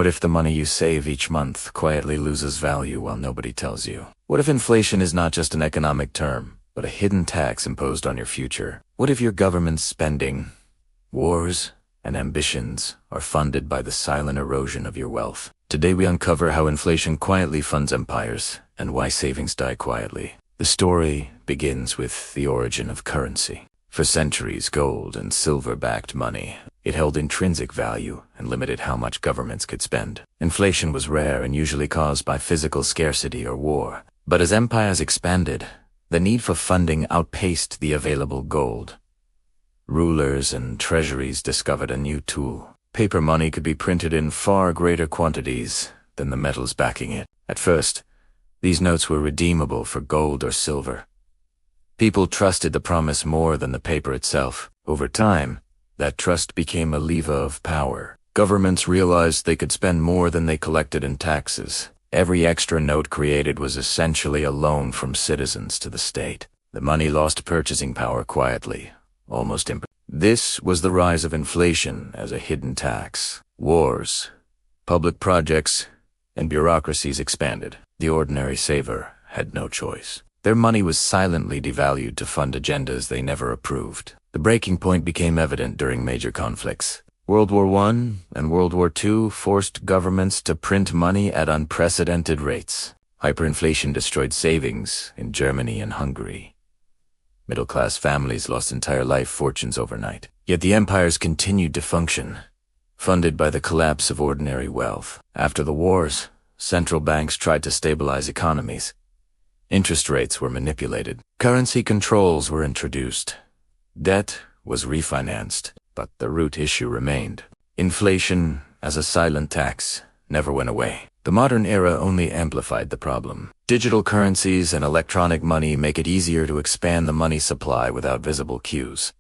What if the money you save each month quietly loses value while nobody tells you? What if inflation is not just an economic term, but a hidden tax imposed on your future? What if your government's spending, wars, and ambitions are funded by the silent erosion of your wealth? Today we uncover how inflation quietly funds empires and why savings die quietly. The story begins with the origin of currency. For centuries, gold and silver backed money. It held intrinsic value and limited how much governments could spend. Inflation was rare and usually caused by physical scarcity or war. But as empires expanded, the need for funding outpaced the available gold. Rulers and treasuries discovered a new tool. Paper money could be printed in far greater quantities than the metals backing it. At first, these notes were redeemable for gold or silver. People trusted the promise more than the paper itself. Over time, that trust became a lever of power. Governments realized they could spend more than they collected in taxes. Every extra note created was essentially a loan from citizens to the state. The money lost purchasing power quietly, almost imperceptibly. This was the rise of inflation as a hidden tax. Wars, public projects, and bureaucracies expanded. The ordinary saver had no choice. Their money was silently devalued to fund agendas they never approved. The breaking point became evident during major conflicts. World War I and World War II forced governments to print money at unprecedented rates. Hyperinflation destroyed savings in Germany and Hungary. Middle-class families lost entire life fortunes overnight. Yet the empires continued to function, funded by the collapse of ordinary wealth. After the wars, central banks tried to stabilize economies. Interest rates were manipulated. Currency controls were introduced. Debt was refinanced, but the root issue remained. Inflation, as a silent tax, never went away. The modern era only amplified the problem. Digital currencies and electronic money make it easier to expand the money supply without visible cues.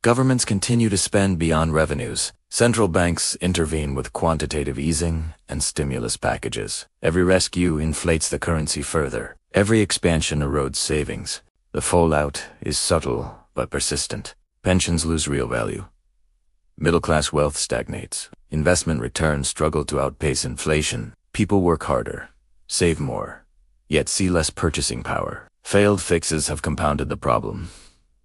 Governments continue to spend beyond revenues. Central banks intervene with quantitative easing and stimulus packages. Every rescue inflates the currency further. Every expansion erodes savings. The fallout is subtle but persistent. Pensions lose real value. Middle-class wealth stagnates. Investment returns struggle to outpace inflation. People work harder, save more, yet see less purchasing power. Failed fixes have compounded the problem.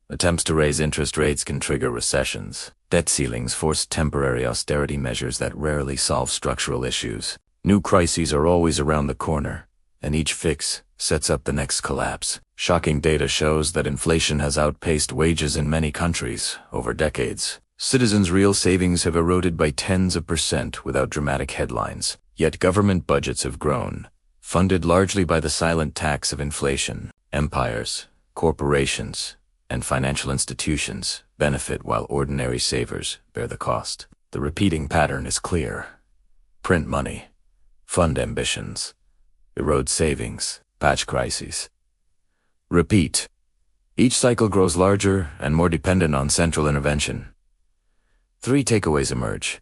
Attempts to raise interest rates can trigger recessions. Debt ceilings force temporary austerity measures that rarely solve structural issues. New crises are always around the corner, and each fix sets up the next collapse. Shocking data shows that inflation has outpaced wages in many countries over decades. Citizens' real savings have eroded by tens of % without dramatic headlines. Yet government budgets have grown, funded largely by the silent tax of inflation. Empires, corporations, and financial institutions benefit while ordinary savers bear the cost. The repeating pattern is clear. Print money, fund ambitions, erode savings, patch crises. Repeat. Each cycle grows larger and more dependent on central intervention. 3 takeaways emerge.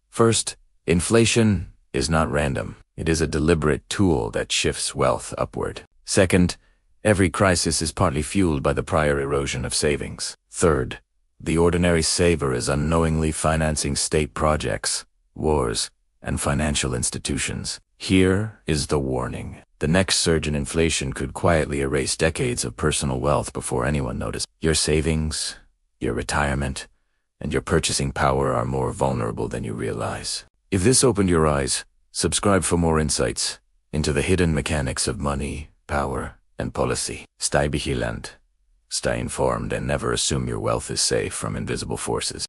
First, inflation is not random. It is a deliberate tool that shifts wealth upward. Second, every crisis is partly fueled by the prior erosion of savings. Third, the ordinary saver is unknowingly financing state projects, wars, and financial institutions. Here is the warning. The next surge in inflation could quietly erase decades of personal wealth before anyone noticed. Your savings, your retirement, and your purchasing power are more vulnerable than you realize. If this opened your eyes, subscribe for more insights into the hidden mechanics of money, power, and policy. Stay vigilant, stay informed, and never assume your wealth is safe from invisible forces.